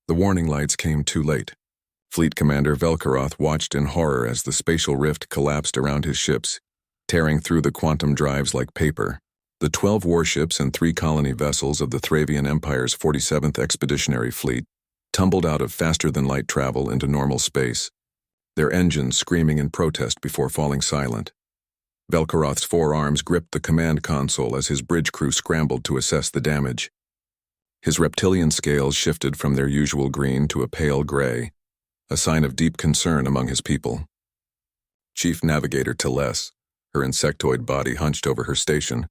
The warning lights came too late. Fleet Commander Velkaroth watched in horror as the spatial rift collapsed around his ships, tearing through the quantum drives like paper. The 12 warships and 3 colony vessels of the Thravian Empire's 47th Expeditionary Fleet tumbled out of faster-than-light travel into normal space, their engines screaming in protest before falling silent. Velkaroth's forearms gripped the command console as his bridge crew scrambled to assess the damage. His reptilian scales shifted from their usual green to a pale gray, a sign of deep concern among his people. Chief Navigator Teles, her insectoid body hunched over her station,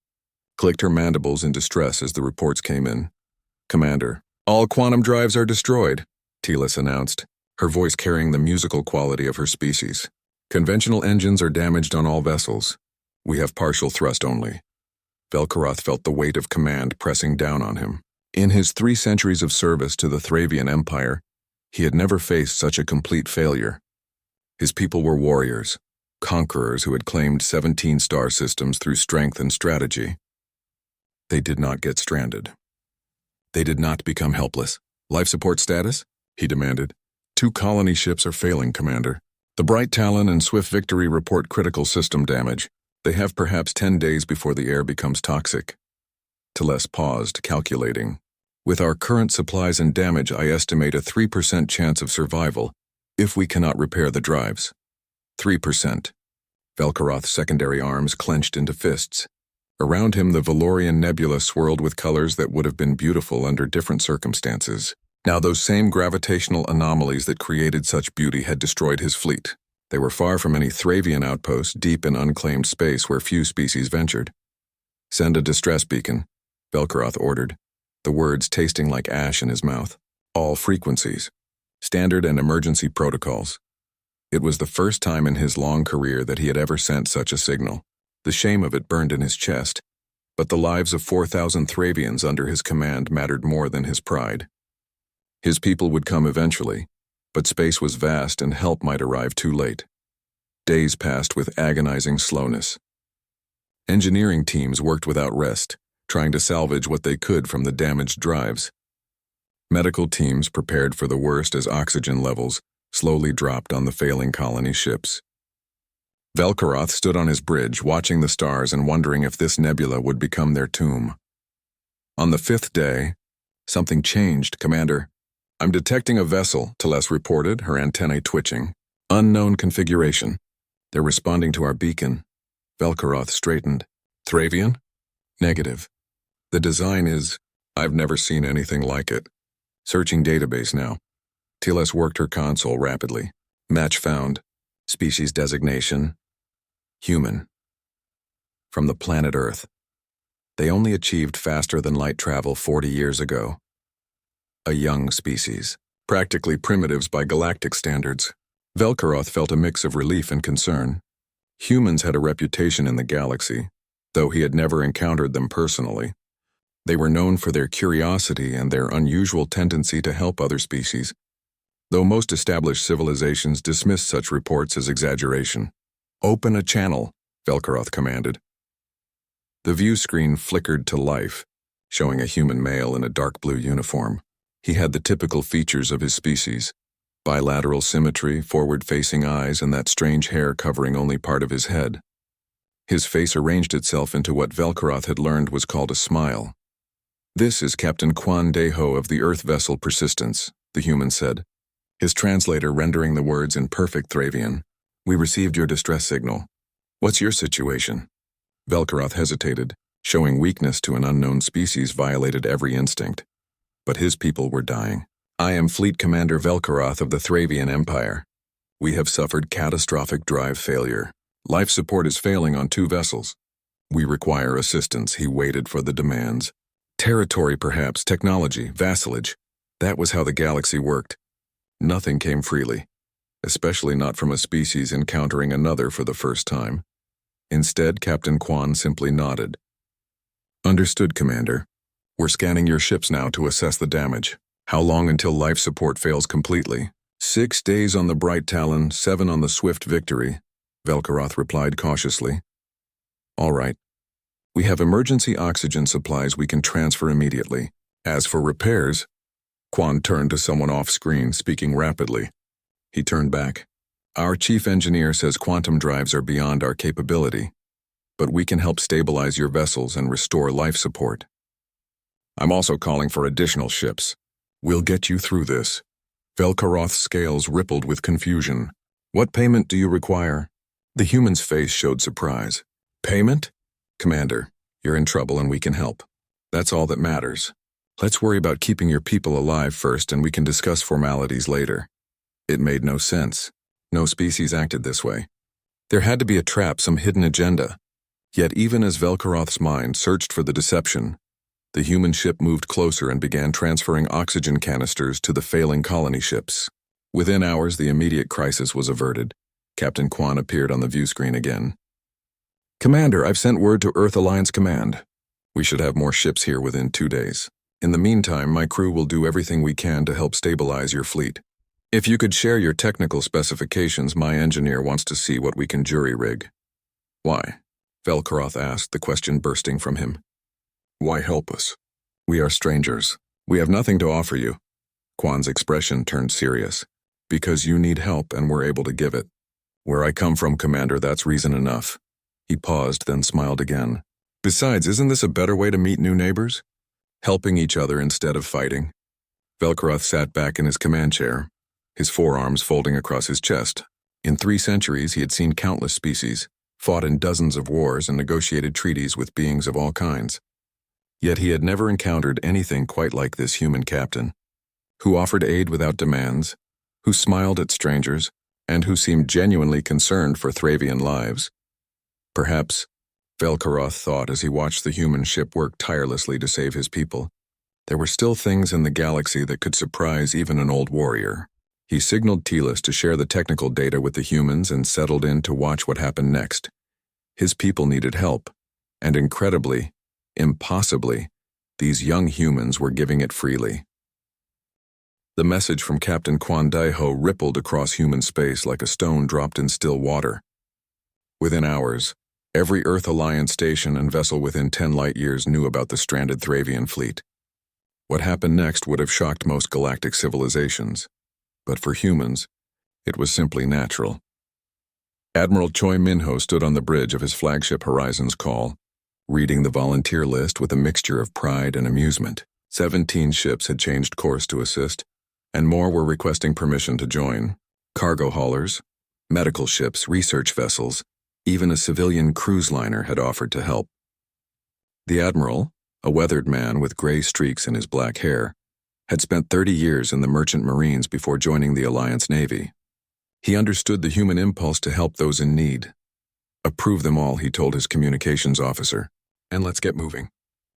clicked her mandibles in distress as the reports came in. "Commander, all quantum drives are destroyed," Teles announced, her voice carrying the musical quality of her species. "Conventional engines are damaged on all vessels. We have partial thrust only." Velkaroth felt the weight of command pressing down on him. In his 3 centuries of service to the Thravian Empire, he had never faced such a complete failure. His people were warriors, conquerors who had claimed 17 star systems through strength and strategy. They did not get stranded. They did not become helpless. "Life support status?" he demanded. 2 colony ships are failing, Commander. The Bright Talon and Swift Victory report critical system damage. They have perhaps 10 days before the air becomes toxic. Teles paused, calculating. "With our current supplies and damage, I estimate a 3% chance of survival if we cannot repair the drives." 3%. Velkaroth's secondary arms clenched into fists. Around him, the Valorian nebula swirled with colors that would have been beautiful under different circumstances. Now those same gravitational anomalies that created such beauty had destroyed his fleet. They were far from any Thravian outpost deep in unclaimed space where few species ventured. "Send a distress beacon," Velkaroth ordered, the words tasting like ash in his mouth. "All frequencies. Standard and emergency protocols." It was the first time in his long career that he had ever sent such a signal. The shame of it burned in his chest, but the lives of 4,000 Thravians under his command mattered more than his pride. His people would come eventually, but space was vast and help might arrive too late. Days passed with agonizing slowness. Engineering teams worked without rest, trying to salvage what they could from the damaged drives. Medical teams prepared for the worst as oxygen levels slowly dropped on the failing colony ships. Velkaroth stood on his bridge, watching the stars and wondering if this nebula would become their tomb. On the 5th day, "Something changed, Commander." "I'm detecting a vessel," Teles reported, her antennae twitching. "Unknown configuration. They're responding to our beacon." Velkaroth straightened. "Thravian?" "Negative. The design is... I've never seen anything like it. Searching database now." Teles worked her console rapidly. "Match found. Species designation: human. From the planet Earth. They only achieved faster-than-light travel 40 years ago. A young species. Practically primitives by galactic standards." Velkaroth felt a mix of relief and concern. Humans had a reputation in the galaxy, though he had never encountered them personally. They were known for their curiosity and their unusual tendency to help other species, though most established civilizations dismissed such reports as exaggeration. "Open a channel," Velkaroth commanded. The view screen flickered to life, showing a human male in a dark blue uniform. He had the typical features of his species: bilateral symmetry, forward-facing eyes, and that strange hair covering only part of his head. His face arranged itself into what Velkaroth had learned was called a smile. "This is Captain Quan Deho of the Earth vessel Persistence," the human said, his translator rendering the words in perfect Thravian. "We received your distress signal. What's your situation?" Velkaroth hesitated, showing weakness to an unknown species violated every instinct. But his people were dying. "I am Fleet Commander Velkaroth of the Thravian Empire. We have suffered catastrophic drive failure. Life support is failing on 2 vessels. We require assistance." He waited for the demands. Territory perhaps, technology, vassalage. That was how the galaxy worked. Nothing came freely, especially not from a species encountering another for the first time. Instead, Captain Quan simply nodded. "Understood, Commander. We're scanning your ships now to assess the damage. How long until life support fails completely?" 6 days on the Bright Talon, 7 on the Swift Victory," Velkaroth replied cautiously. "All right. We have emergency oxygen supplies we can transfer immediately. As for repairs..." Quan turned to someone off-screen, speaking rapidly. He turned back. Our chief engineer says quantum drives are beyond our capability, but we can help stabilize your vessels and restore life support. I'm also calling for additional ships. We'll get you through this. Velkaroth's scales rippled with confusion. What payment do you require? The human's face showed surprise. Payment? Commander, you're in trouble and we can help. That's all that matters. Let's worry about keeping your people alive first and we can discuss formalities later. It made no sense. No species acted this way. There had to be a trap, some hidden agenda. Yet even as Velkaroth's mind searched for the deception, the human ship moved closer and began transferring oxygen canisters to the failing colony ships. Within hours, the immediate crisis was averted. Captain Quan appeared on the view screen again. Commander, I've sent word to Earth Alliance Command. We should have more ships here within 2 days. In the meantime, my crew will do everything we can to help stabilize your fleet. If you could share your technical specifications, my engineer wants to see what we can jury-rig. Why? Velkaroth asked, the question bursting from him. Why help us? We are strangers. We have nothing to offer you. Quan's expression turned serious. Because you need help and we're able to give it. Where I come from, Commander, that's reason enough. He paused, then smiled again. Besides, isn't this a better way to meet new neighbors? Helping each other instead of fighting. Velkaroth sat back in his command chair, his forearms folding across his chest. In 3 centuries, he had seen countless species, fought in dozens of wars and negotiated treaties with beings of all kinds. Yet he had never encountered anything quite like this human captain, who offered aid without demands, who smiled at strangers, and who seemed genuinely concerned for Thravian lives. Perhaps, Velkaroth thought as he watched the human ship work tirelessly to save his people, there were still things in the galaxy that could surprise even an old warrior. He signaled Telis to share the technical data with the humans and settled in to watch what happened next. His people needed help, and incredibly, impossibly, these young humans were giving it freely. The message from Captain Quan Daiho rippled across human space like a stone dropped in still water. Within hours, every Earth Alliance station and vessel within 10 light-years knew about the stranded Thravian fleet. What happened next would have shocked most galactic civilizations, but for humans, it was simply natural. Admiral Choi Minho stood on the bridge of his flagship Horizon's call, reading the volunteer list with a mixture of pride and amusement. 17 ships had changed course to assist, and more were requesting permission to join. Cargo haulers, medical ships, research vessels, even a civilian cruise liner had offered to help. The Admiral, a weathered man with gray streaks in his black hair, had spent 30 years in the Merchant Marines before joining the Alliance Navy. He understood the human impulse to help those in need. Approve them all, he told his communications officer, and let's get moving.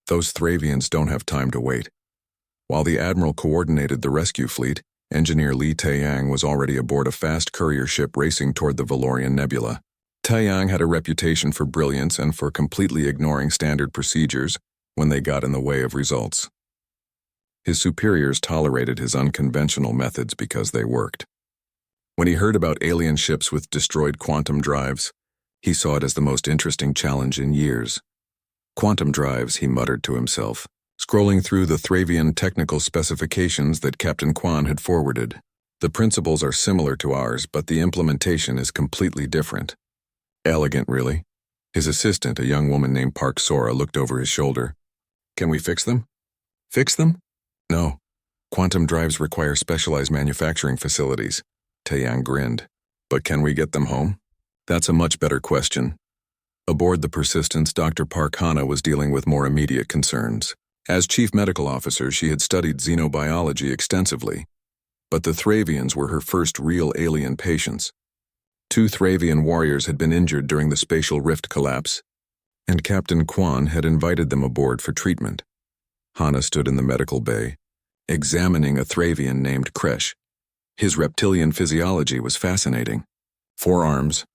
Those Thravians don't have time to wait. While the Admiral coordinated the rescue fleet, Engineer Li Taiyang was already aboard a fast courier ship racing toward the Valorian Nebula. Taiyang had a reputation for brilliance and for completely ignoring standard procedures when they got in the way of results. His superiors tolerated his unconventional methods because they worked. When he heard about alien ships with destroyed quantum drives, he saw it as the most interesting challenge in years. Quantum drives, he muttered to himself, scrolling through the Thravian technical specifications that Captain Quan had forwarded. The principles are similar to ours, but the implementation is completely different. Elegant, really. His assistant, a young woman named Park Sora, looked over his shoulder. Can we fix them? Fix them? No. Quantum drives require specialized manufacturing facilities. Taiyang grinned. But can we get them home? That's a much better question. Aboard the Persistence, Dr. Park Hana was dealing with more immediate concerns. As chief medical officer, she had studied xenobiology extensively. But the Thravians were her first real alien patients. 2 Thravian warriors had been injured during the spatial rift collapse, and Captain Quan had invited them aboard for treatment. Hana stood in the medical bay, examining a Thravian named Kresh. His reptilian physiology was fascinating. 4 arms,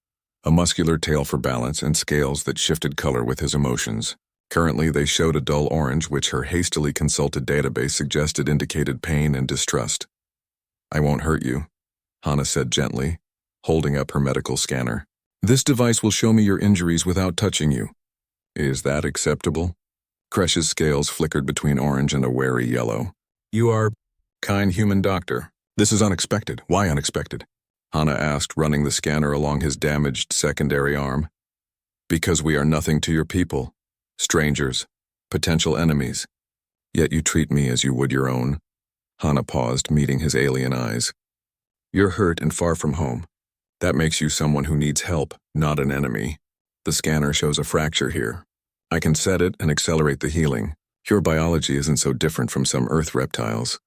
a muscular tail for balance, and scales that shifted color with his emotions. Currently, they showed a dull orange, which her hastily consulted database suggested indicated pain and distrust. I won't hurt you, Hana said gently, holding up her medical scanner. This device will show me your injuries without touching you. Is that acceptable? Kresh's scales flickered between orange and a wary yellow. You are Kind human doctor. This is unexpected. Why unexpected? Hana asked, running the scanner along his damaged secondary arm. Because we are nothing to your people. Strangers. Potential enemies. Yet you treat me as you would your own. Hana paused, meeting his alien eyes. You're hurt and far from home. That makes you someone who needs help, not an enemy. The scanner shows a fracture here. I can set it and accelerate the healing. Your biology isn't so different from some Earth reptiles.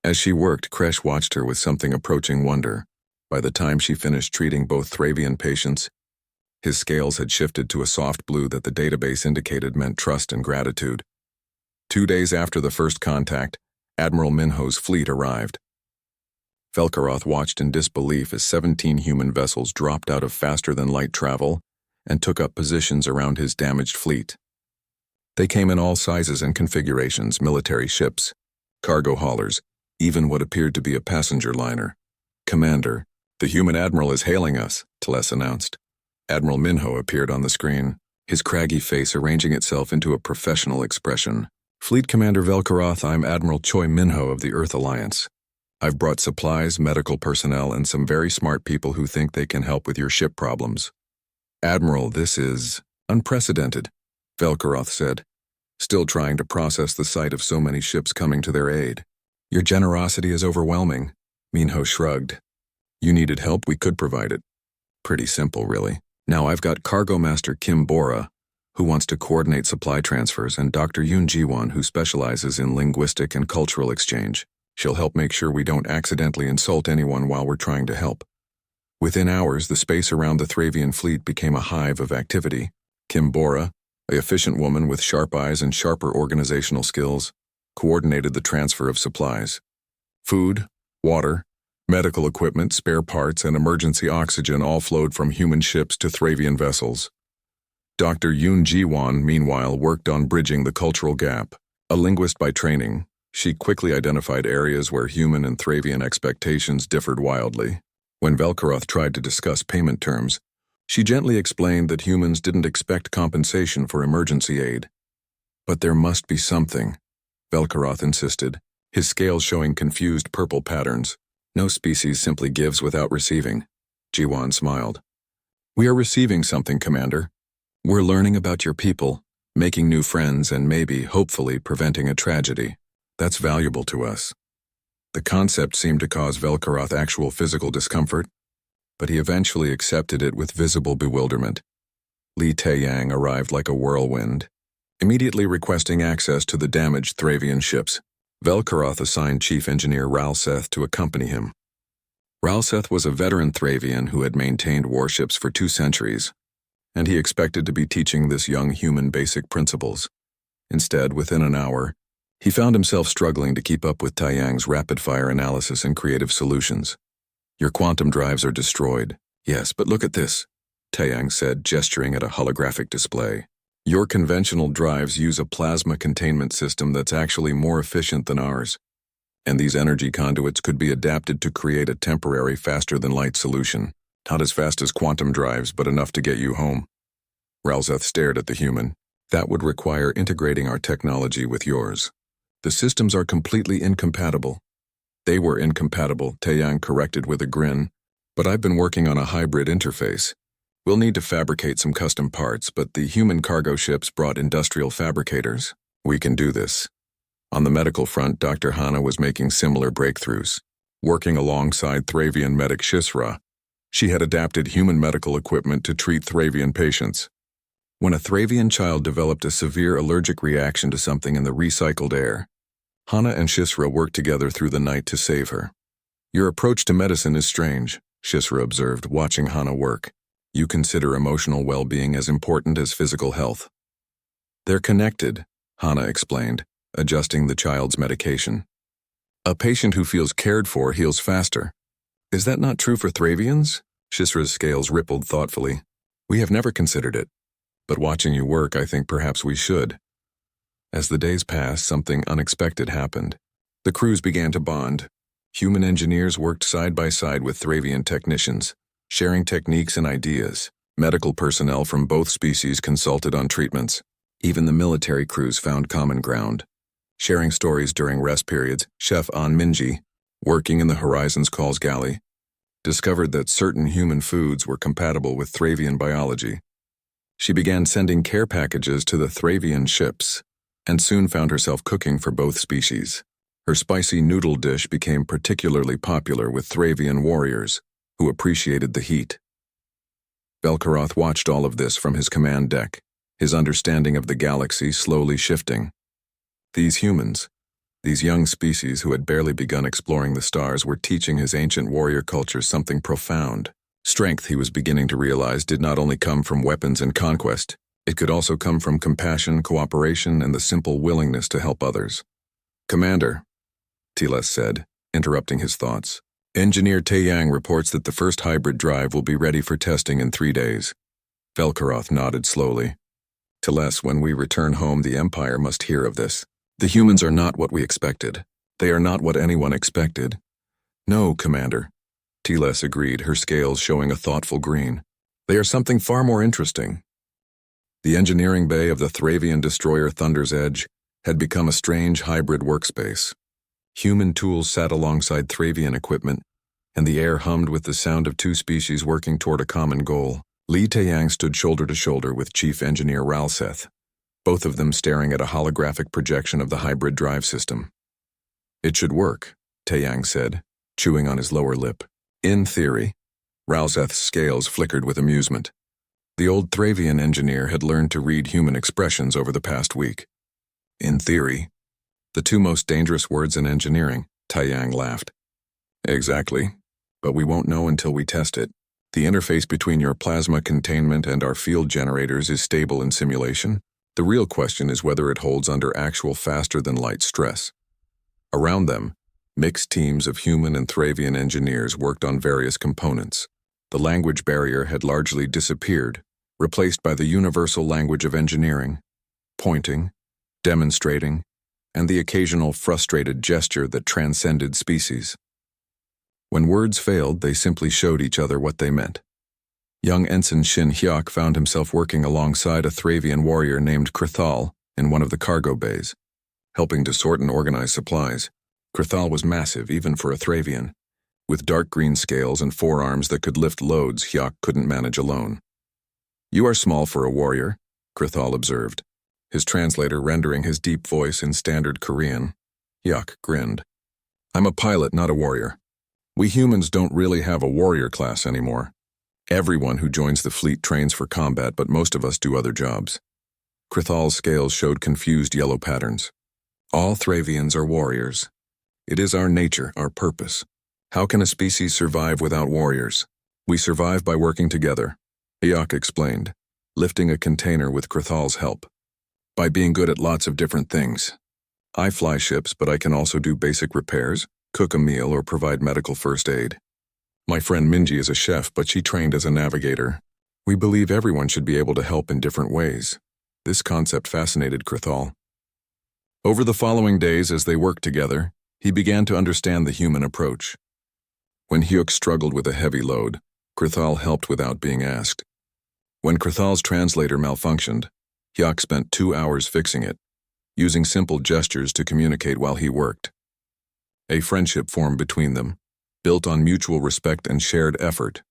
As she worked, Kresh watched her with something approaching wonder. By the time she finished treating both Thravian patients, his scales had shifted to a soft blue that the database indicated meant trust and gratitude. 2 days after the first contact, Admiral Minho's fleet arrived. Velkaroth watched in disbelief as 17 human vessels dropped out of faster-than-light travel and took up positions around his damaged fleet. They came in all sizes and configurations: military ships, cargo haulers, even what appeared to be a passenger liner. Commander, the human admiral is hailing us, Teles announced. Admiral Minho appeared on the screen, his craggy face arranging itself into a professional expression. Fleet Commander Velkaroth, I'm Admiral Choi Minho of the Earth Alliance. I've brought supplies, medical personnel, and some very smart people who think they can help with your ship problems. Admiral, this is unprecedented, Velkaroth said, still trying to process the sight of so many ships coming to their aid. Your generosity is overwhelming, Minho shrugged. You needed help, we could provide it. Pretty simple, really. Now I've got Cargo Master Kim Bora, who wants to coordinate supply transfers, and Dr. Yoon Ji-won, who specializes in linguistic and cultural exchange. She'll help make sure we don't accidentally insult anyone while we're trying to help. Within hours, the space around the Thravian fleet became a hive of activity. Kim Bora, an efficient woman with sharp eyes and sharper organizational skills, coordinated the transfer of supplies. Food, water, medical equipment, spare parts, and emergency oxygen all flowed from human ships to Thravian vessels. Dr. Yoon Ji-won, meanwhile, worked on bridging the cultural gap. A linguist by training, she quickly identified areas where human and Thravian expectations differed wildly. When Velkaroth tried to discuss payment terms, she gently explained that humans didn't expect compensation for emergency aid. But there must be something, Velkaroth insisted, his scales showing confused purple patterns. No species simply gives without receiving. Ji-won smiled. We are receiving something, Commander. We're learning about your people, making new friends, and maybe, hopefully, preventing a tragedy. That's valuable to us. The concept seemed to cause Velkaroth actual physical discomfort, but he eventually accepted it with visible bewilderment. Li Taeyang arrived like a whirlwind, immediately requesting access to the damaged Thravian ships. Velkaroth assigned Chief Engineer Ralseth to accompany him. Ralseth was a veteran Thravian who had maintained warships for 2 centuries, and he expected to be teaching this young human basic principles. Instead, within an hour, he found himself struggling to keep up with Taeyang's rapid-fire analysis and creative solutions. Your quantum drives are destroyed. Yes, but look at this, Taeyang said, gesturing at a holographic display. Your conventional drives use a plasma containment system that's actually more efficient than ours, and these energy conduits could be adapted to create a temporary faster-than-light solution. Not as fast as quantum drives, but enough to get you home. Ralseth stared at the human. That would require integrating our technology with yours. The systems are completely incompatible. They were incompatible, Taeyang corrected with a grin, but I've been working on a hybrid interface. We'll need to fabricate some custom parts, but the human cargo ships brought industrial fabricators. We can do this. On the medical front, Dr. Hana was making similar breakthroughs. Working alongside Thravian medic Shisra, she had adapted human medical equipment to treat Thravian patients. When a Thravian child developed a severe allergic reaction to something in the recycled air, Hana and Shisra worked together through the night to save her. Your approach to medicine is strange, Shisra observed, watching Hana work. You consider emotional well-being as important as physical health. They're connected, Hana explained, adjusting the child's medication. A patient who feels cared for heals faster. Is that not true for Thravians? Shisra's scales rippled thoughtfully. We have never considered it. But watching you work, I think perhaps we should. As the days passed, something unexpected happened. The crews began to bond. Human engineers worked side by side with Thravian technicians, sharing techniques and ideas. Medical personnel from both species consulted on treatments. Even the military crews found common ground. sharing stories during rest periods. Chef An Minji, working in the Horizons Calls galley, discovered that certain human foods were compatible with Thravian biology. She began sending care packages to the Thravian ships, and soon found herself cooking for both species. Her spicy noodle dish became particularly popular with Thravian warriors, who appreciated the heat. Velkaroth watched all of this from his command deck, his understanding of the galaxy slowly shifting. These humans, these young species who had barely begun exploring the stars, were teaching his ancient warrior culture something profound. Strength, he was beginning to realize, did not only come from weapons and conquest, it could also come from compassion, cooperation, and the simple willingness to help others. "Commander," Teles said, interrupting his thoughts, "Engineer Taeyang reports that the first hybrid drive will be ready for testing in 3 days. Velkaroth nodded slowly. "Teles, when we return home, the Empire must hear of this. The humans are not what we expected. They are not what anyone expected." "No, Commander," Teles agreed, her scales showing a thoughtful green. "They are something far more interesting." The engineering bay of the Thravian destroyer Thunder's Edge had become a strange hybrid workspace. Human tools sat alongside Thravian equipment, and the air hummed with the sound of two species working toward a common goal. Li Taeyang stood shoulder to shoulder with Chief Engineer Ralseth, both of them staring at a holographic projection of the hybrid drive system. "It should work," Taeyang said, chewing on his lower lip. "In theory." Ralseth's scales flickered with amusement. The old Thravian engineer had learned to read human expressions over the past week. "In theory." The two most dangerous words in engineering, Taeyang laughed. "Exactly, but we won't know until we test it. The interface between your plasma containment and our field generators is stable in simulation. The real question is whether it holds under actual faster-than-light stress." Around them, mixed teams of human and Thravian engineers worked on various components. The language barrier had largely disappeared, replaced by the universal language of engineering, pointing, demonstrating, and the occasional frustrated gesture that transcended species. When words failed, they simply showed each other what they meant. Young Ensign Shin Hyuk found himself working alongside a Thravian warrior named Krithal in one of the cargo bays, helping to sort and organize supplies. Krithal was massive, even for a Thravian, with dark green scales and forearms that could lift loads Hyuk couldn't manage alone. "You are small for a warrior," Krithal observed, his translator rendering his deep voice in standard Korean. Hyuk grinned. "I'm a pilot, not a warrior. We humans don't really have a warrior class anymore. Everyone who joins the fleet trains for combat, but most of us do other jobs." Krithal's scales showed confused yellow patterns. "All Thravians are warriors. It is our nature, our purpose. How can a species survive without warriors? We survive by working together," Hyuk explained, lifting a container with Krithal's help. "By being good at lots of different things. I fly ships, but I can also do basic repairs, cook a meal, or provide medical first aid. My friend Minji is a chef, but she trained as a navigator. We believe everyone should be able to help in different ways." This concept fascinated Krithal. Over the following days, as they worked together, he began to understand the human approach. When Hyuk struggled with a heavy load, Krithal helped without being asked. When Krithal's translator malfunctioned, Hyuk spent 2 hours fixing it, using simple gestures to communicate while he worked. A friendship formed between them, built on mutual respect and shared effort.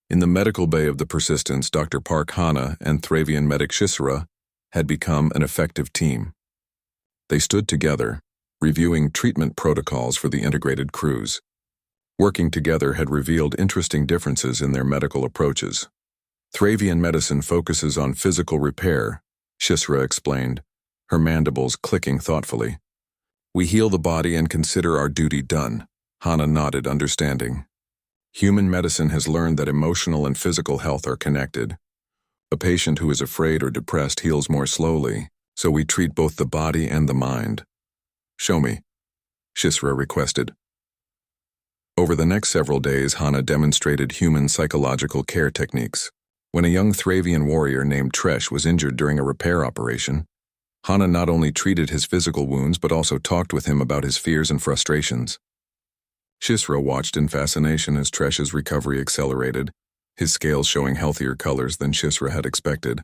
In the medical bay of the Persistence, Dr. Park Hana and Thravian medic Shisra had become an effective team. They stood together, reviewing treatment protocols for the integrated crews. Working together had revealed interesting differences in their medical approaches. Thravian medicine focuses on physical repair, Shisra explained, her mandibles clicking thoughtfully. "We heal the body and consider our duty done," Hana nodded, understanding. "Human medicine has learned that emotional and physical health are connected. A patient who is afraid or depressed heals more slowly, so we treat both the body and the mind." "Show me," Shisra requested. Over the next several days, Hana demonstrated human psychological care techniques. When a young Thravian warrior named Tresh was injured during a repair operation, Hana not only treated his physical wounds but also talked with him about his fears and frustrations. Shisra watched in fascination as Tresh's recovery accelerated, his scales showing healthier colors than Shisra had expected.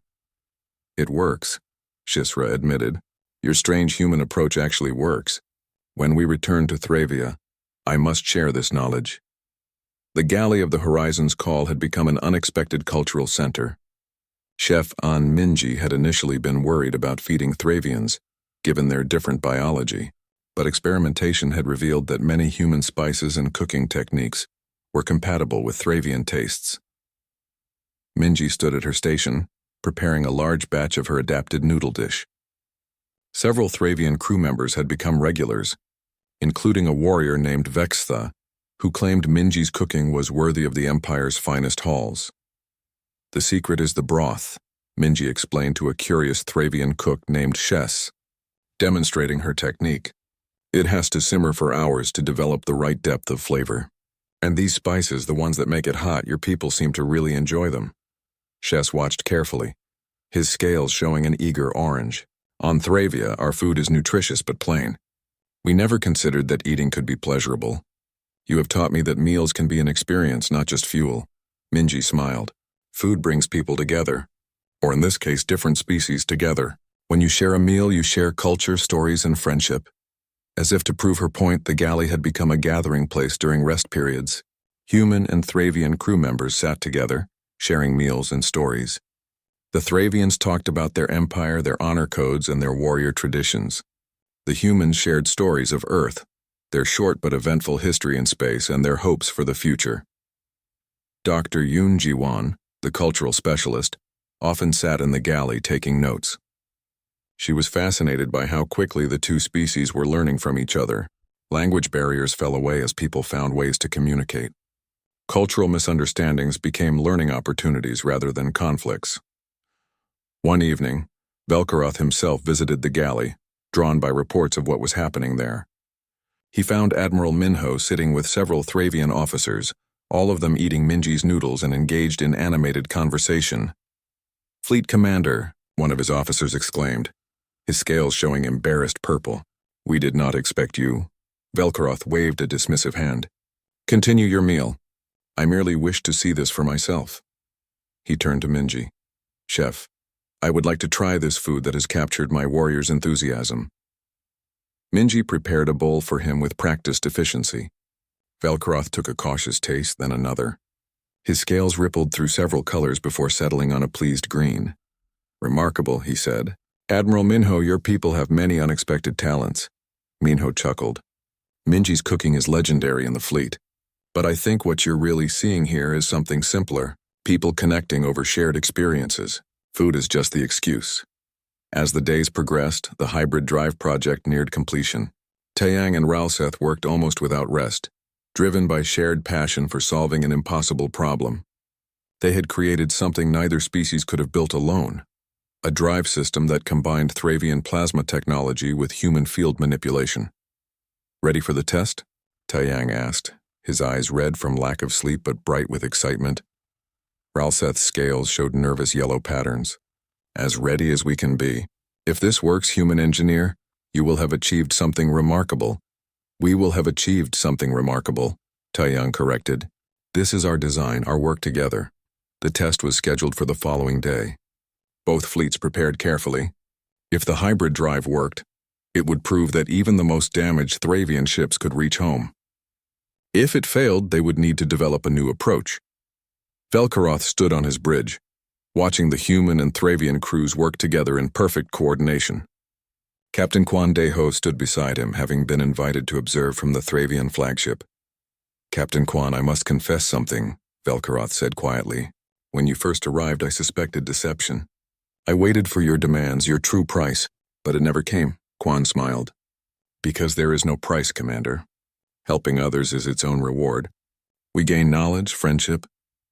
"It works," Shisra admitted, Your strange human approach actually works. When we return to Thravia, I must share this knowledge. The galley of the Horizon's Call had become an unexpected cultural center. Chef An Minji had initially been worried about feeding Thravians, given their different biology, but experimentation had revealed that many human spices and cooking techniques were compatible with Thravian tastes. Minji stood at her station, preparing a large batch of her adapted noodle dish. Several Thravian crew members had become regulars, including a warrior named Vextha, who claimed Minji's cooking was worthy of the Empire's finest halls. The secret is the broth, Minji explained to a curious Thravian cook named Shess, demonstrating her technique. It has to simmer for hours to develop the right depth of flavor. And these spices, the ones that make it hot, your people seem to really enjoy them. Shess watched carefully, his scales showing an eager orange. On Thravia, our food is nutritious but plain. We never considered that eating could be pleasurable. You have taught me that meals can be an experience, not just fuel. Minji smiled. Food brings people together, or in this case, different species together. When you share a meal, you share culture, stories, and friendship. As if to prove her point, the galley had become a gathering place during rest periods. Human and Thravian crew members sat together, sharing meals and stories. The Thravians talked about their empire, their honor codes, and their warrior traditions. The humans shared stories of Earth, their short but eventful history in space, and their hopes for the future. Dr. Yoon Ji-won, the cultural specialist, often sat in the galley taking notes. She was fascinated by how quickly the two species were learning from each other. Language barriers fell away as people found ways to communicate. Cultural misunderstandings became learning opportunities rather than conflicts. One evening, Velkaroth himself visited the galley, drawn by reports of what was happening there. He found Admiral Minho sitting with several Thravian officers, all of them eating Minji's noodles and engaged in animated conversation. "Fleet Commander," one of his officers exclaimed, his scales showing embarrassed purple. "We did not expect you." Velkaroth waved a dismissive hand. "Continue your meal. I merely wish to see this for myself." He turned to Minji. "Chef, I would like to try this food that has captured my warrior's enthusiasm." Minji prepared a bowl for him with practiced efficiency. Velkaroth took a cautious taste, then another. His scales rippled through several colors before settling on a pleased green. "Remarkable," he said. "Admiral Minho, your people have many unexpected talents." Minho chuckled. "Minji's cooking is legendary in the fleet. But I think what you're really seeing here is something simpler, people connecting over shared experiences. Food is just the excuse." As the days progressed, the hybrid drive project neared completion. Taeyang and Ralseth worked almost without rest, driven by shared passion for solving an impossible problem. They had created something neither species could have built alone, a drive system that combined Thravian plasma technology with human field manipulation. "Ready for the test?" Taeyang asked, his eyes red from lack of sleep but bright with excitement. Ralseth's scales showed nervous yellow patterns. "As ready as we can be. If this works, human engineer, you will have achieved something remarkable." "We will have achieved something remarkable," Taeyang corrected. "This is our design, our work together." The test was scheduled for the following day. Both fleets prepared carefully. If the hybrid drive worked, it would prove that even the most damaged Thravian ships could reach home. If it failed, they would need to develop a new approach. Velkaroth stood on his bridge, watching the human and Thravian crews work together in perfect coordination. Captain Quan Deho stood beside him, having been invited to observe from the Thravian flagship. "Captain Quan, I must confess something," Velkaroth said quietly. "When you first arrived, I suspected deception. I waited for your demands, your true price, but it never came." Quan smiled. "Because there is no price, Commander. Helping others is its own reward. We gain knowledge, friendship,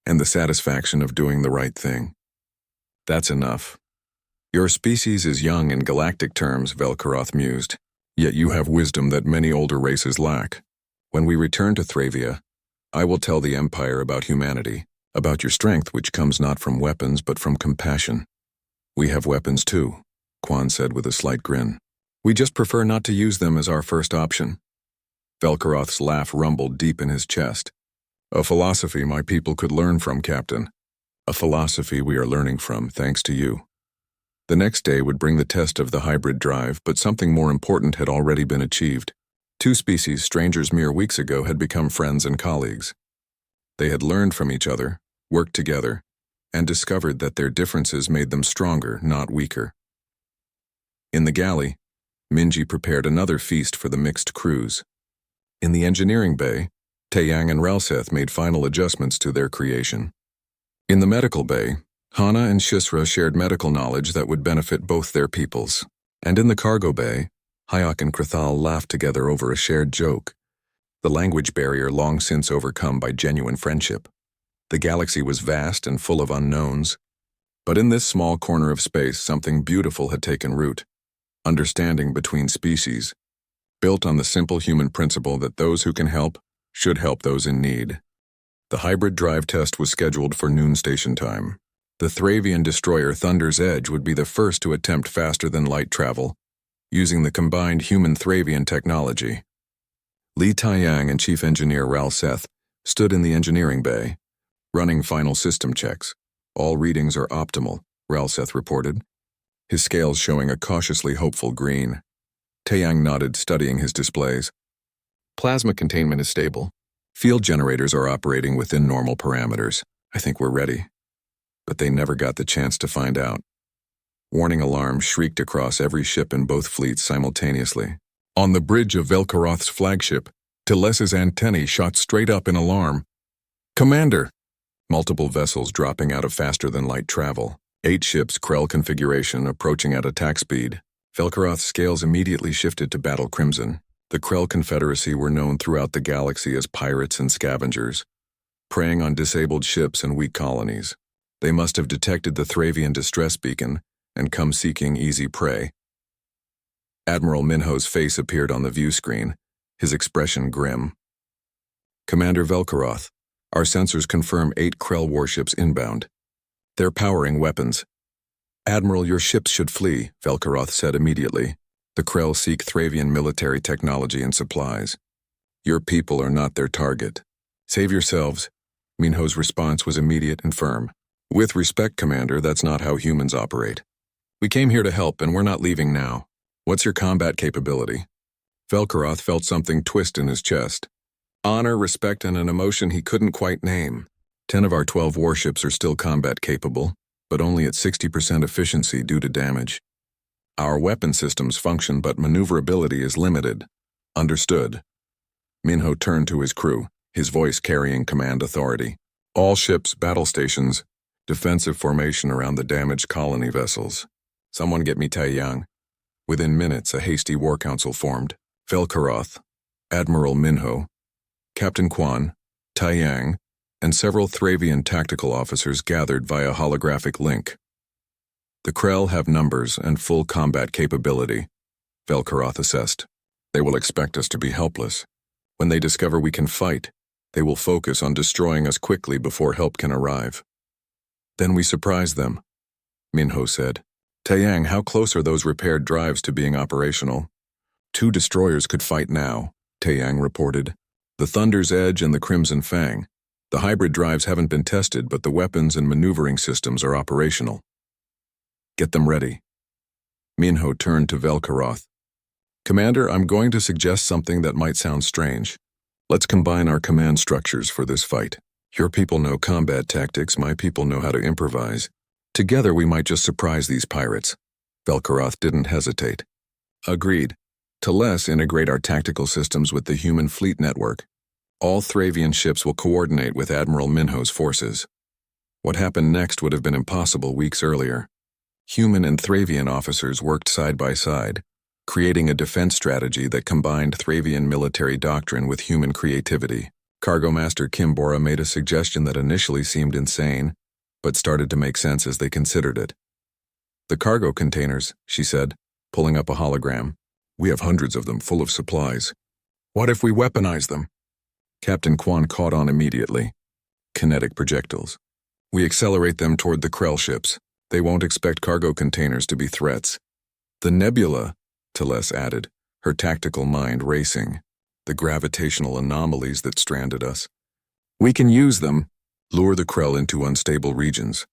and the satisfaction of doing the right thing. That's enough. Your species is young in galactic terms," Velkaroth mused, "yet you have wisdom that many older races lack. When we return to Thravia, I will tell the Empire about humanity, about your strength which comes not from weapons but from compassion." "We have weapons too," Quan said with a slight grin. "We just prefer not to use them as our first option." Velkaroth's laugh rumbled deep in his chest. "A philosophy my people could learn from, Captain. A philosophy we are learning from, thanks to you." The next day would bring the test of the hybrid drive, but something more important had already been achieved. Two species, strangers mere weeks ago, had become friends and colleagues. They had learned from each other, worked together, and discovered that their differences made them stronger, not weaker. In the galley, Minji prepared another feast for the mixed crews. In the engineering bay, Taeyang and Ralseth made final adjustments to their creation. In the medical bay, Hana and Shisra shared medical knowledge that would benefit both their peoples. And in the cargo bay, Hayek and Krathal laughed together over a shared joke, the language barrier long since overcome by genuine friendship. The galaxy was vast and full of unknowns, but in this small corner of space something beautiful had taken root. Understanding between species, built on the simple human principle that those who can help should help those in need. The hybrid drive test was scheduled for noon station time. The Thravian destroyer Thunder's Edge would be the first to attempt faster-than-light travel, using the combined human-Thravian technology. Li Taiyang and Chief Engineer Ralseth stood in the engineering bay, running final system checks. All readings are optimal, Ralseth reported, his scales showing a cautiously hopeful green. Taeyang nodded, studying his displays. Plasma containment is stable. Field generators are operating within normal parameters. I think we're ready. But they never got the chance to find out. Warning alarms shrieked across every ship in both fleets simultaneously. On the bridge of Velkaroth's flagship, Teles's antennae shot straight up in alarm. Commander! Multiple vessels dropping out of faster-than-light travel. 8 ships Krell configuration approaching at attack speed. Velkaroth's scales immediately shifted to Battle Crimson. The Krell Confederacy were known throughout the galaxy as pirates and scavengers, preying on disabled ships and weak colonies. They must have detected the Thravian distress beacon and come seeking easy prey. Admiral Minho's face appeared on the view screen, his expression grim. Commander Velkaroth, our sensors confirm 8 Krell warships inbound. They're powering weapons. Admiral, your ships should flee, Velkaroth said immediately. The Krell seek Thravian military technology and supplies. Your people are not their target. Save yourselves. Minho's response was immediate and firm. With respect, Commander, that's not how humans operate. We came here to help, and we're not leaving now. What's your combat capability? Velkaroth felt something twist in his chest. Honor, respect, and an emotion he couldn't quite name. 10 of our 12 warships are still combat capable, but only at 60% efficiency due to damage. Our weapon systems function, but maneuverability is limited. Understood. Minho turned to his crew, his voice carrying command authority. All ships, battle stations, defensive formation around the damaged colony vessels. Someone get me Taeyang. Within minutes, a hasty war council formed. Velkaroth, Admiral Minho, Captain Quan, Taeyang, and several Thravian tactical officers gathered via holographic link. The Krell have numbers and full combat capability, Velkaroth assessed. They will expect us to be helpless. When they discover we can fight, they will focus on destroying us quickly before help can arrive. Then we surprise them, Minho said. Taeyang, how close are those repaired drives to being operational? 2 destroyers could fight now, Taeyang reported. The Thunder's Edge and the Crimson Fang. The hybrid drives haven't been tested, but the weapons and maneuvering systems are operational. Get them ready. Minho turned to Velkaroth. Commander, I'm going to suggest something that might sound strange. Let's combine our command structures for this fight. Your people know combat tactics, my people know how to improvise. Together we might just surprise these pirates. Velkaroth didn't hesitate. Agreed. To less integrate our tactical systems with the human fleet network. All Thravian ships will coordinate with Admiral Minho's forces. What happened next would have been impossible weeks earlier. Human and Thravian officers worked side by side, creating a defense strategy that combined Thravian military doctrine with human creativity. Cargo Master Kimbora made a suggestion that initially seemed insane, but started to make sense as they considered it. The cargo containers, she said, pulling up a hologram. We have hundreds of them full of supplies. What if we weaponize them? Captain Quan caught on immediately. Kinetic projectiles. We accelerate them toward the Krell ships. They won't expect cargo containers to be threats. The nebula, Teles added, her tactical mind racing. The gravitational anomalies that stranded us. We can use them. Lure the Krell into unstable regions.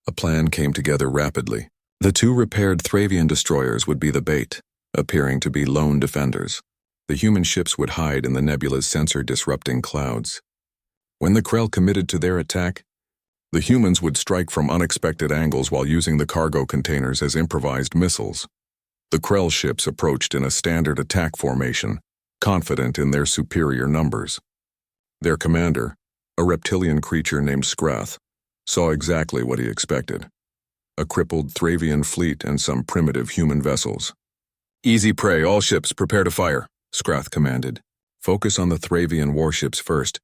A plan came together rapidly. The two repaired Thravian destroyers would be the bait, appearing to be lone defenders. The human ships would hide in the nebula's sensor-disrupting clouds. When the Krell committed to their attack, the humans would strike from unexpected angles while using the cargo containers as improvised missiles. The Krell ships approached in a standard attack formation, confident in their superior numbers. Their commander, a reptilian creature named Skrath, saw exactly what he expected: a crippled Thravian fleet and some primitive human vessels. "Easy prey, all ships, prepare to fire," Skrath commanded. "Focus on the Thravian warships first,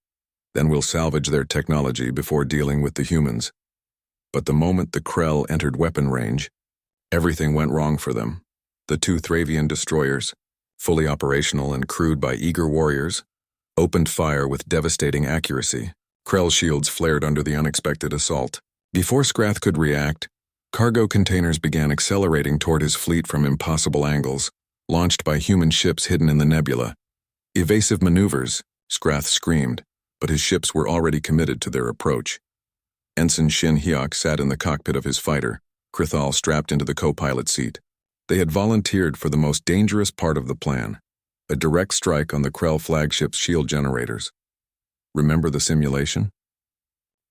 then we'll salvage their technology before dealing with the humans." But the moment the Krell entered weapon range, everything went wrong for them. The two Thravian destroyers, fully operational and crewed by eager warriors, opened fire with devastating accuracy. Krell shields flared under the unexpected assault. Before Skrath could react, cargo containers began accelerating toward his fleet from impossible angles, launched by human ships hidden in the nebula. "Evasive maneuvers," Skrath screamed, but his ships were already committed to their approach. Ensign Shin Hyok sat in the cockpit of his fighter, Krithal strapped into the co-pilot seat. They had volunteered for the most dangerous part of the plan, a direct strike on the Krell flagship's shield generators. "Remember the simulation?"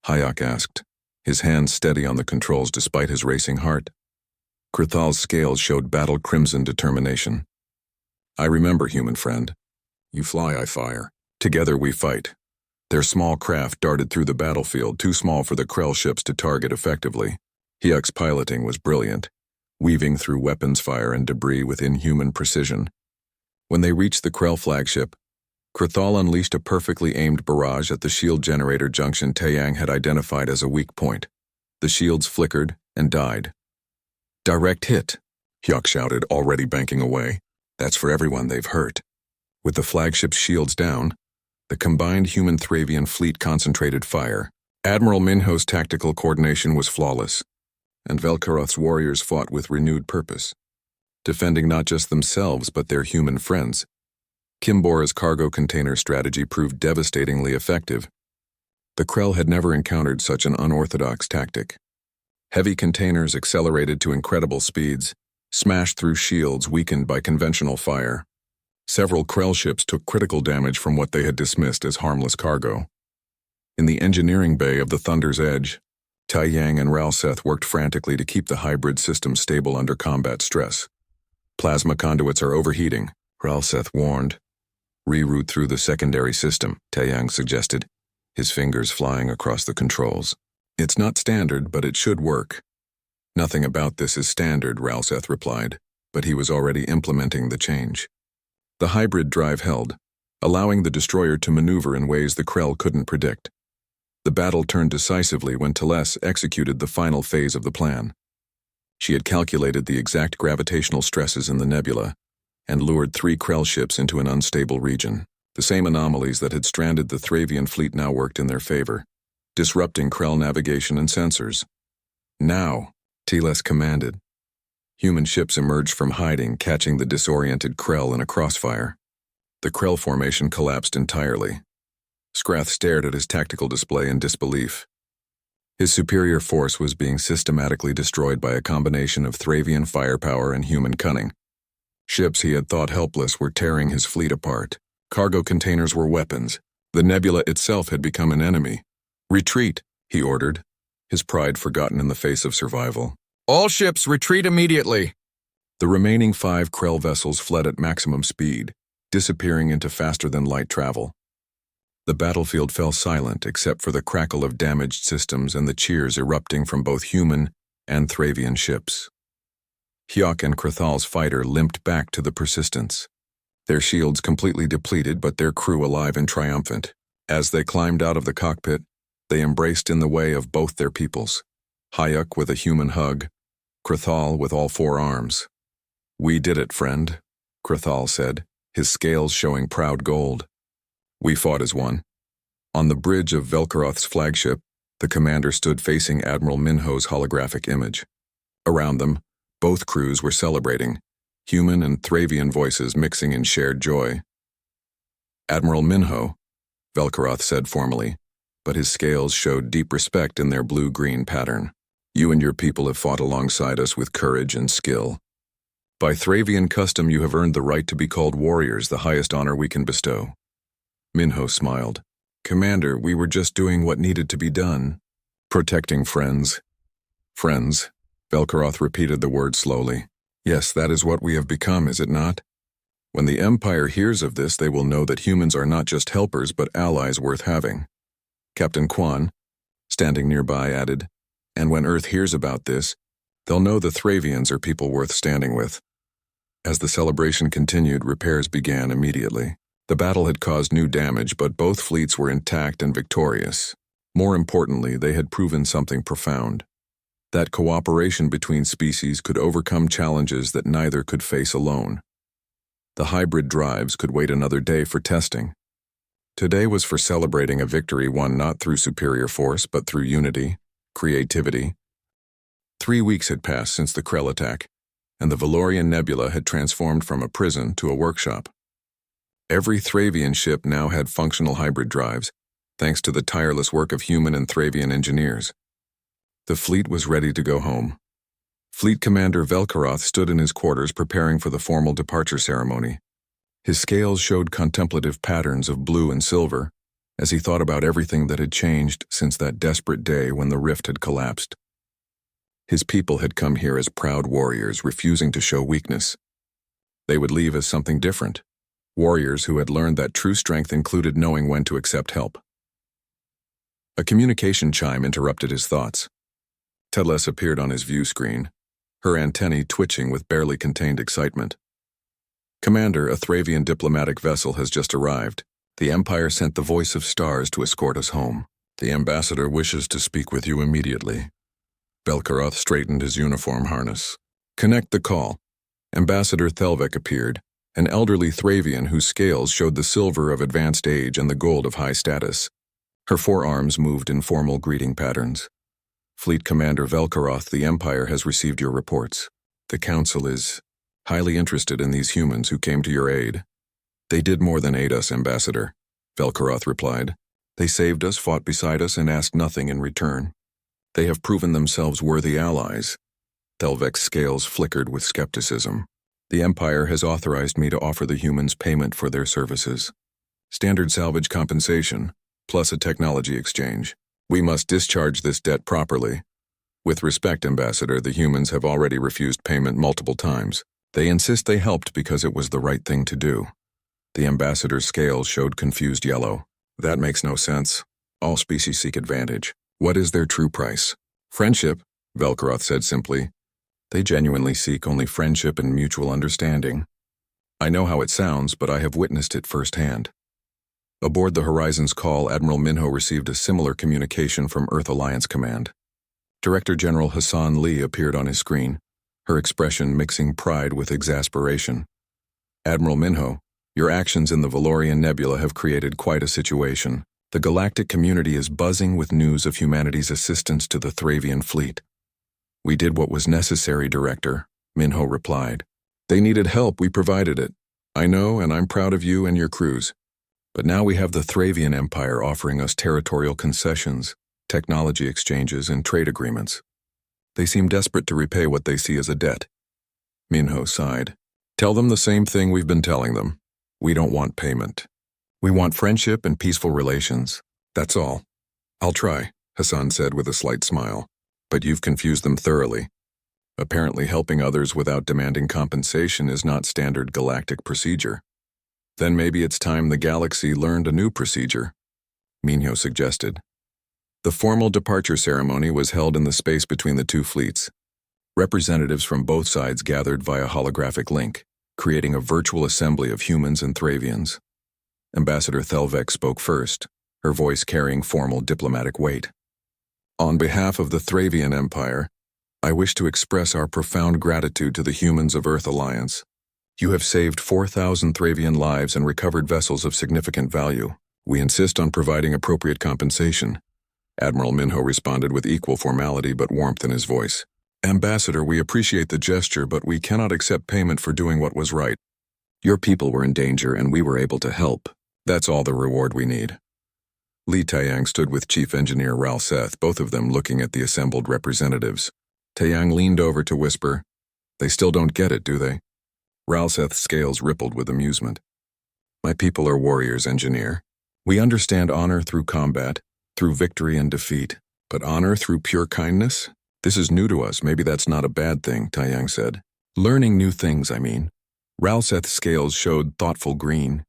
Hyok asked, his hands steady on the controls despite his racing heart. Krithal's scales showed battle-crimson determination. "I remember, human friend. You fly, I fire. Together we fight." Their small craft darted through the battlefield, too small for the Krell ships to target effectively. Hyuk's piloting was brilliant, weaving through weapons fire and debris with inhuman precision. When they reached the Krell flagship, Krithal unleashed a perfectly aimed barrage at the shield generator junction Taeyang had identified as a weak point. The shields flickered and died. "Direct hit," Hyuk shouted, already banking away. "That's for everyone they've hurt." With the flagship's shields down, the combined human Thravian fleet concentrated fire. Admiral Minho's tactical coordination was flawless, and Velkaroth's warriors fought with renewed purpose, defending not just themselves but their human friends. Kimbora's cargo container strategy proved devastatingly effective. The Krell had never encountered such an unorthodox tactic. Heavy containers accelerated to incredible speeds, smashed through shields weakened by conventional fire. Several Krell ships took critical damage from what they had dismissed as harmless cargo. In the engineering bay of the Thunder's Edge, Taeyang and Ralseth worked frantically to keep the hybrid system stable under combat stress. "Plasma conduits are overheating," Ralseth warned. "Reroute through the secondary system," Taeyang suggested, his fingers flying across the controls. "It's not standard, but it should work." "Nothing about this is standard," Ralseth replied, but he was already implementing the change. The hybrid drive held, allowing the destroyer to maneuver in ways the Krell couldn't predict. The battle turned decisively when Teles executed the final phase of the plan. She had calculated the exact gravitational stresses in the nebula and lured 3 Krell ships into an unstable region. The same anomalies that had stranded the Thravian fleet now worked in their favor, disrupting Krell navigation and sensors. "Now," Teles commanded. Human ships emerged from hiding, catching the disoriented Krell in a crossfire. The Krell formation collapsed entirely. Skrath stared at his tactical display in disbelief. His superior force was being systematically destroyed by a combination of Thravian firepower and human cunning. Ships he had thought helpless were tearing his fleet apart. Cargo containers were weapons. The nebula itself had become an enemy. "Retreat," he ordered, his pride forgotten in the face of survival. "All ships retreat immediately." The remaining 5 Krell vessels fled at maximum speed, disappearing into faster-than-light travel. The battlefield fell silent except for the crackle of damaged systems and the cheers erupting from both human and Thravian ships. Hyuk and Krithal's fighter limped back to the Persistence, their shields completely depleted but their crew alive and triumphant. As they climbed out of the cockpit, they embraced in the way of both their peoples, Hyuk with a human hug, Krithal with all 4 arms. "We did it, friend," Krithal said, his scales showing proud gold. "We fought as one." On the bridge of Velkaroth's flagship, the commander stood facing Admiral Minho's holographic image. Around them, both crews were celebrating, human and Thravian voices mixing in shared joy. "Admiral Minho," Velkaroth said formally, but his scales showed deep respect in their blue-green pattern. You and your people have fought alongside us with courage and skill. By Thravian custom, you have earned the right to be called warriors, the highest honor we can bestow. Minho smiled. Commander, we were just doing what needed to be done. Protecting friends. Friends. Velkaroth repeated the word slowly. Yes, that is what we have become, is it not? When the Empire hears of this, they will know that humans are not just helpers, but allies worth having. Captain Quan, standing nearby, added, and when Earth hears about this, they'll know the Thravians are people worth standing with. As the celebration continued, repairs began immediately. The battle had caused new damage, but both fleets were intact and victorious. More importantly, they had proven something profound. That cooperation between species could overcome challenges that neither could face alone. The hybrid drives could wait another day for testing. Today was for celebrating a victory won not through superior force, but through unity, creativity. 3 weeks had passed since the Krell attack, and the Valorian Nebula had transformed from a prison to a workshop. Every Thravian ship now had functional hybrid drives, thanks to the tireless work of human and Thravian engineers. The fleet was ready to go home. Fleet Commander Velkaroth stood in his quarters preparing for the formal departure ceremony. His scales showed contemplative patterns of blue and silver as he thought about everything that had changed since that desperate day when the rift had collapsed. His people had come here as proud warriors, refusing to show weakness. They would leave as something different, warriors who had learned that true strength included knowing when to accept help. A communication chime interrupted his thoughts. Tedles appeared on his view screen, her antennae twitching with barely contained excitement. Commander, a Thravian diplomatic vessel has just arrived. The Empire sent the voice of stars to escort us home. The ambassador wishes to speak with you immediately. Velkaroth straightened his uniform harness. Connect the call. Ambassador Thelvek appeared, an elderly Thravian whose scales showed the silver of advanced age and the gold of high status. Her forearms moved in formal greeting patterns. Fleet Commander Velkaroth, the Empire has received your reports. The Council is highly interested in these humans who came to your aid. They did more than aid us, Ambassador, Velkaroth replied. They saved us, fought beside us, and asked nothing in return. They have proven themselves worthy allies. Thelvek's scales flickered with skepticism. The Empire has authorized me to offer the humans payment for their services. Standard salvage compensation, plus a technology exchange. We must discharge this debt properly. With respect, Ambassador, the humans have already refused payment multiple times. They insist they helped because it was the right thing to do. The Ambassador's scales showed confused yellow. That makes no sense. All species seek advantage. What is their true price? Friendship, Velkaroth said simply. They genuinely seek only friendship and mutual understanding. I know how it sounds, but I have witnessed it firsthand. Aboard the Horizon's call, Admiral Minho received a similar communication from Earth Alliance Command. Director General Hassan Lee appeared on his screen, her expression mixing pride with exasperation. Admiral Minho, your actions in the Valorian Nebula have created quite a situation. The galactic community is buzzing with news of humanity's assistance to the Thravian fleet. We did what was necessary, Director, Minho replied. They needed help, we provided it. I know, and I'm proud of you and your crews. But now we have the Thravian Empire offering us territorial concessions, technology exchanges, and trade agreements. They seem desperate to repay what they see as a debt. Minho sighed. Tell them the same thing we've been telling them. We don't want payment. We want friendship and peaceful relations. That's all. I'll try, Hassan said with a slight smile. But you've confused them thoroughly. Apparently helping others without demanding compensation is not standard galactic procedure. Then maybe it's time the galaxy learned a new procedure, Minho suggested. The formal departure ceremony was held in the space between the two fleets. Representatives from both sides gathered via holographic link, creating a virtual assembly of humans and Thravians. Ambassador Thelvek spoke first, her voice carrying formal diplomatic weight. On behalf of the Thravian Empire, I wish to express our profound gratitude to the humans of Earth Alliance. You have saved 4,000 Thravian lives and recovered vessels of significant value. We insist on providing appropriate compensation. Admiral Minho responded with equal formality but warmth in his voice. Ambassador, we appreciate the gesture, but we cannot accept payment for doing what was right. Your people were in danger and we were able to help. That's all the reward we need. Li Taiyang stood with Chief Engineer Ralseth, both of them looking at the assembled representatives. Taiyang leaned over to whisper, "They still don't get it, do they?" Ralseth's scales rippled with amusement. "My people are warriors, Engineer. We understand honor through combat, through victory and defeat. But honor through pure kindness? This is new to us. Maybe that's not a bad thing," Taiyang said. "Learning new things, I mean." Ralseth's scales showed thoughtful green.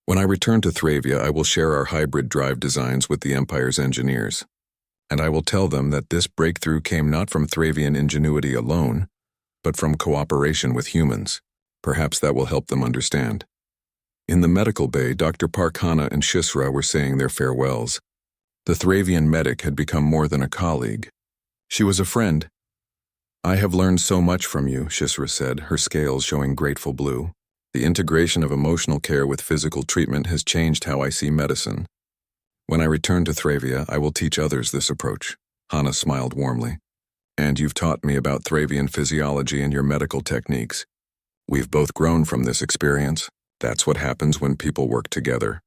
"When I return to Thravia, I will share our hybrid drive designs with the Empire's engineers. And I will tell them that this breakthrough came not from Thravian ingenuity alone, but from cooperation with humans. Perhaps that will help them understand." In the medical bay, Dr. Parkhana and Shisra were saying their farewells. The Thravian medic had become more than a colleague. She was a friend. "I have learned so much from you," Shisra said, her scales showing grateful blue. "The integration of emotional care with physical treatment has changed how I see medicine. When I return to Thravia, I will teach others this approach." Hana smiled warmly. "And you've taught me about Thravian physiology and your medical techniques. We've both grown from this experience. That's what happens when people work together."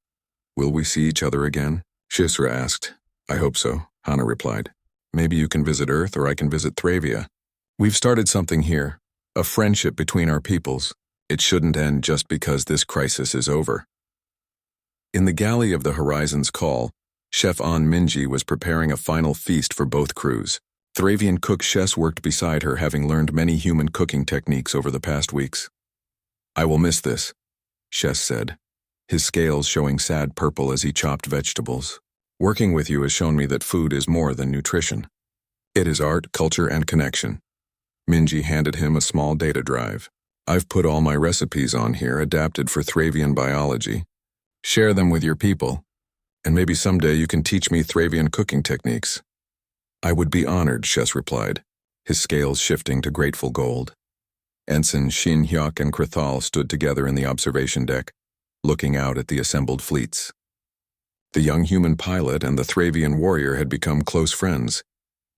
"Will we see each other again?" Shisra asked. "I hope so," Hana replied. "Maybe you can visit Earth or I can visit Thravia. We've started something here, a friendship between our peoples. It shouldn't end just because this crisis is over." In the galley of the Horizon's Call, Chef An Minji was preparing a final feast for both crews. Thravian cook Shes worked beside her, having learned many human cooking techniques over the past weeks. "I will miss this," Shes said, his scales showing sad purple as he chopped vegetables. "Working with you has shown me that food is more than nutrition. It is art, culture, and connection." Minji handed him a small data drive. "I've put all my recipes on here, adapted for Thravian biology. Share them with your people, and maybe someday you can teach me Thravian cooking techniques." "I would be honored," Shes replied, his scales shifting to grateful gold. Ensign Shin Hyuk and Krithal stood together in the observation deck, looking out at the assembled fleets. The young human pilot and the Thravian warrior had become close friends,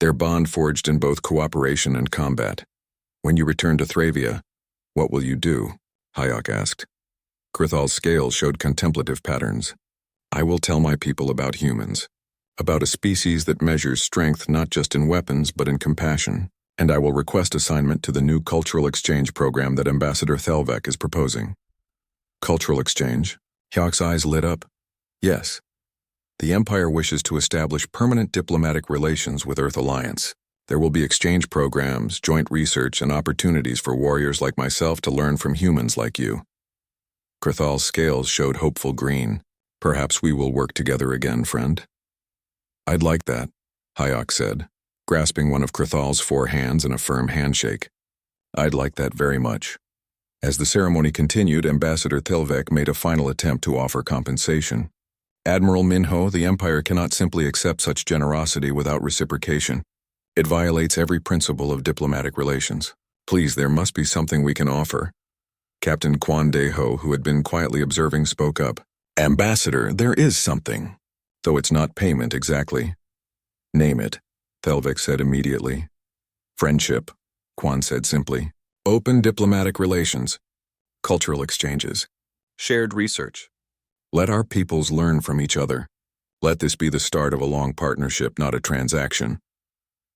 their bond forged in both cooperation and combat. "When you return to Thravia, what will you do?" Hyuk asked. Krithal's scales showed contemplative patterns. "I will tell my people about humans, about a species that measures strength not just in weapons but in compassion, and I will request assignment to the new cultural exchange program that Ambassador Thelvek is proposing." "Cultural exchange?" Hyuk's eyes lit up. "Yes. The Empire wishes to establish permanent diplomatic relations with Earth Alliance. There will be exchange programs, joint research, and opportunities for warriors like myself to learn from humans like you." Krithal's scales showed hopeful green. "Perhaps we will work together again, friend." "I'd like that," Hyuk said, grasping one of Krithal's 4 hands in a firm handshake. "I'd like that very much." As the ceremony continued, Ambassador Thelvek made a final attempt to offer compensation. "Admiral Minho, the Empire cannot simply accept such generosity without reciprocation. It violates every principle of diplomatic relations. Please, there must be something we can offer." Captain Quan Deho, who had been quietly observing, spoke up. "Ambassador, there is something, though it's not payment exactly." "Name it," Thelvek said immediately. "Friendship," Quan said simply. "Open diplomatic relations. Cultural exchanges. Shared research. Let our peoples learn from each other. Let this be the start of a long partnership, not a transaction."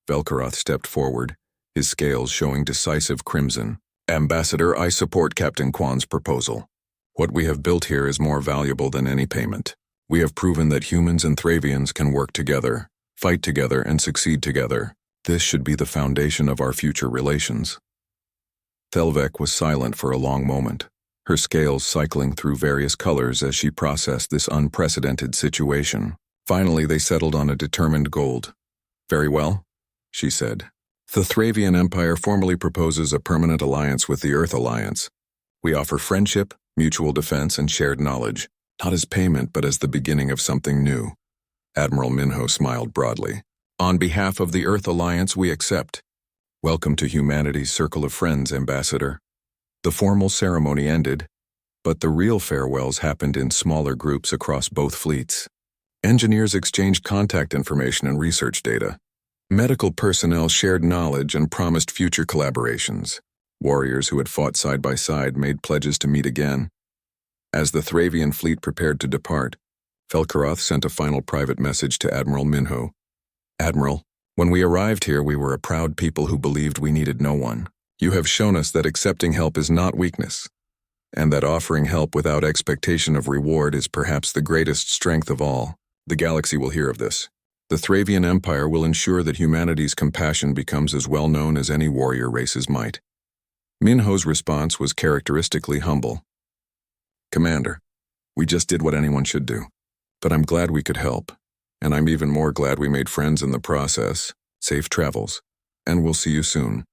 Velkaroth stepped forward, his scales showing decisive crimson. "Ambassador, I support Captain Quan's proposal. What we have built here is more valuable than any payment. We have proven that humans and Thravians can work together, fight together, and succeed together. This should be the foundation of our future relations." Thelvek was silent for a long moment, her scales cycling through various colors as she processed this unprecedented situation. Finally, they settled on a determined gold. "Very well," she said. "The Thravian Empire formally proposes a permanent alliance with the Earth Alliance. We offer friendship, mutual defense, and shared knowledge, not as payment but as the beginning of something new." Admiral Minho smiled broadly. "On behalf of the Earth Alliance, we accept. Welcome to humanity's circle of friends, Ambassador." The formal ceremony ended, but the real farewells happened in smaller groups across both fleets. Engineers exchanged contact information and research data. Medical personnel shared knowledge and promised future collaborations. Warriors who had fought side by side made pledges to meet again. As the Thravian fleet prepared to depart, Velkaroth sent a final private message to Admiral Minho. Admiral, when we arrived here, we were a proud people who believed we needed no one. You have shown us that accepting help is not weakness, and that offering help without expectation of reward is perhaps the greatest strength of all. The galaxy will hear of this. The Thravian Empire will ensure that humanity's compassion becomes as well known as any warrior race's might. Minho's response was characteristically humble. Commander, we just did what anyone should do. But I'm glad we could help, and I'm even more glad we made friends in the process. Safe travels, and we'll see you soon.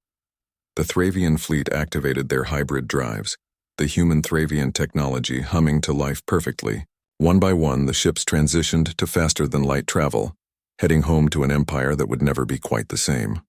The Thravian fleet activated their hybrid drives, the human Thravian technology humming to life perfectly. One by one, the ships transitioned to faster-than-light travel, heading home to an empire that would never be quite the same.